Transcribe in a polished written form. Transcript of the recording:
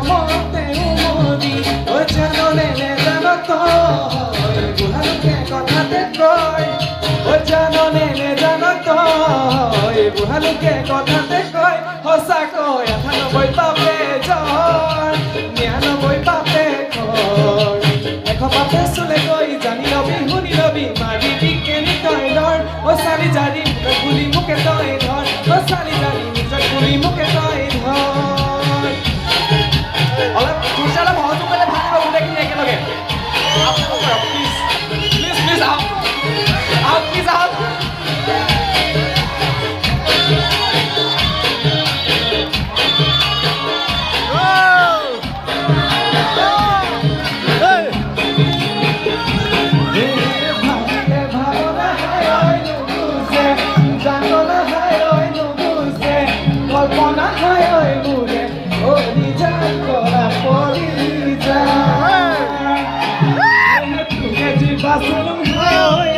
মতে উমরি ও যেন নেনে জানো তো বুড়ালুকে কথাতে কয় ও যেন নেনে জানো তো বুড়ালুকে কথাতে কয় সঁচা কয় 98 পাপে জ্বৰ 99 পাপে খৰ 100 পাপে চুলে গৈ জানি লবি শুনি লবি মাৰিবি কেনি তই ধৰ ও চালি জাৰি গুলি মুখে তই ধৰ ও চালি জাৰি নিজৰ গুলি মুখে তই ধৰ অলপ দুচালা সহযোগ কৰিলে ভাল হ'ব গোটেইখিনি একেলগে প্লিজ প্লিজ প্লিজ আহক আহক প্লিজ আহক কল্পনা হয় ওই মুরে ওরি যায় করা পরি যায় তুই যে বাসুন হয়